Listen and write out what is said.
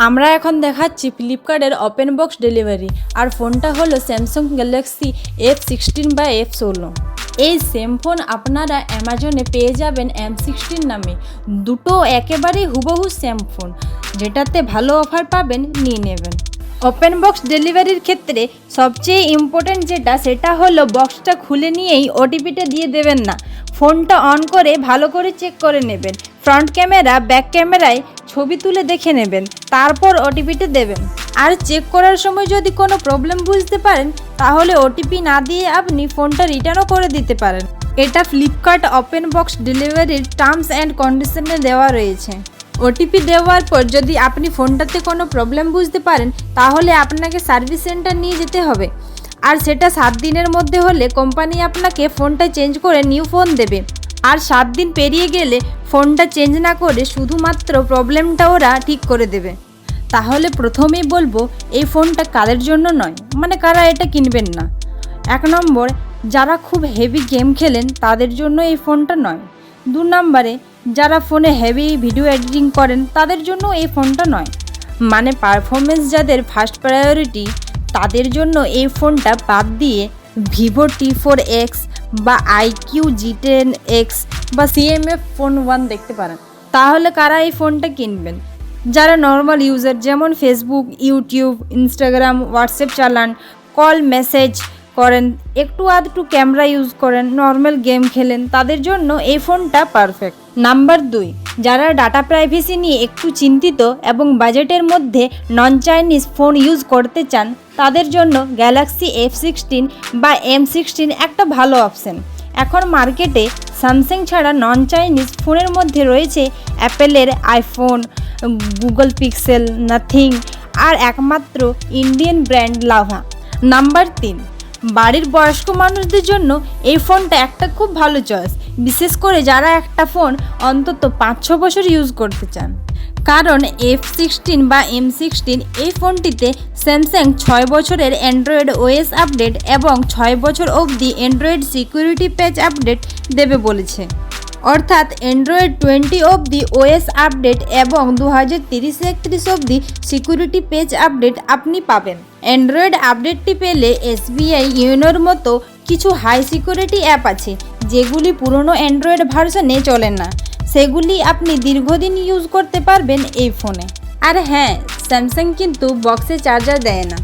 আমরা এখন দেখাচ্ছি ফ্লিপকার্টের ওপেন বক্স ডেলিভারি। আর ফোনটা হলো স্যামসাং গ্যালাক্সি F16 বা F16। এই সেম ফোন আপনারা অ্যামাজনে পেয়ে যাবেন M16 নামে। দুটো একেবারেই হুবহু সেম ফোন, যেটাতে ভালো অফার পাবেন নিয়ে নেবেন। ওপেন বক্স ডেলিভারির ক্ষেত্রে সবচেয়ে ইম্পর্ট্যান্ট সেটা হলো বক্সটা খুলে নিয়েই ওটিপিটা দিয়ে দেবেন না। ফোনটা অন করে ভালো করে চেক করে নেবেন। ফ্রন্ট ক্যামেরা ব্যাক ক্যামেরায় ছবি তুলে দেখে নেবেন, তারপর ওটিপিটা দেবেন। আর চেক করার সময় যদি কোনো প্রবলেম বুঝতে পারেন তাহলে ওটিপি না দিয়ে আপনি ফোনটা রিটার্নও করে দিতে পারেন। এটা ফ্লিপকার্ট ওপেন বক্স ডেলিভারির টার্মস অ্যান্ড কন্ডিশনে দেওয়া রয়েছে। ওটিপি দেওয়ার পর যদি আপনি ফোনটাতে কোনো প্রবলেম বুঝতে পারেন তাহলে আপনাকে সার্ভিস সেন্টার নিয়ে যেতে হবে। আর সেটা 7 দিনের মধ্যে হলে কোম্পানি আপনাকে ফোনটা চেঞ্জ করে নিউ ফোন দেবে। আর 7 দিন পেরিয়ে গেলে ফোনটা চেঞ্জ না করে শুধুমাত্র প্রবলেমটা ওরা ঠিক করে দেবে। তাহলে প্রথমেই বলবো এই ফোনটা কাদের জন্য নয়, মানে কারা এটা কিনবেন না। 1 নম্বর, যারা খুব হেভি গেম খেলেন তাদের জন্য এই ফোনটা নয়। 2 নম্বরে, যারা ফোনে হেভি ভিডিও এডিটিং করেন তাদের জন্য এই ফোনটা নয়। মানে পারফরমেন্স যাদের ফার্স্ট প্রায়োরিটি তাদের জন্য এই ফোনটা বাদ দিয়ে ভিভো T4X বা IQ G10X বা CMF Phone 1 দেখতে পারেন। তাহলে কারা এই ফোনটা কিনবেন? যারা নর্মাল ইউজার, যেমন ফেসবুক, ইউটিউব, ইনস্টাগ্রাম, হোয়াটসঅ্যাপ চালান, কল মেসেজ করেন, একটু আধটু ক্যামেরা ইউজ করেন, নর্মাল গেম খেলেন, তাদের জন্য এই ফোনটা পারফেক্ট। নাম্বার 2, যারা ডাটা প্রাইভেসি নিয়ে একটু চিন্তিত এবং বাজেটের মধ্যে নন চাইনিজ ফোন ইউজ করতে চান তাদের জন্য গ্যালাক্সি F16 বা M16 একটা ভালো অপশন। এখন মার্কেটে স্যামসাং ছাড়া নন চাইনিজ ফোনের মধ্যে রয়েছে অ্যাপেলের আইফোন, গুগল পিক্সেল, নাথিং আর একমাত্র ইন্ডিয়ান ব্র্যান্ড লাভা। নাম্বার 3, বাড়ির বয়স্ক মানুষদের জন্য এই ফোনটা একটা খুব ভালো চয়েস, বিশেষ করে যারা একটা ফোন অন্তত 5-6 বছর ইউজ করতে চান। কারণ F16 বা M16 এই ফোনটিতে স্যামসাং 6 বছরের অ্যান্ড্রয়েড ওএস আপডেট এবং 6 বছর অবধি অ্যান্ড্রয়েড সিকিউরিটি প্যাচ আপডেট দেবে বলেছে। অর্থাৎ অ্যান্ড্রয়েড 20 অবধি ওএস আপডেট এবং 2030-31 অবধি সিকিউরিটি পেজ আপডেট আপনি পাবেন। অ্যান্ড্রয়েড আপডেটটি পেলে SBI ইউনোর মতো কিছু হাই সিকিউরিটি অ্যাপ আছে যেগুলি পুরনো অ্যান্ড্রয়েড ভার্সনে চলে না, সেগুলি আপনি দীর্ঘদিন ইউজ করতে পারবেন এই ফোনে। আর হ্যাঁ, স্যামসাং কিন্তু বক্সে চার্জার দেয় না।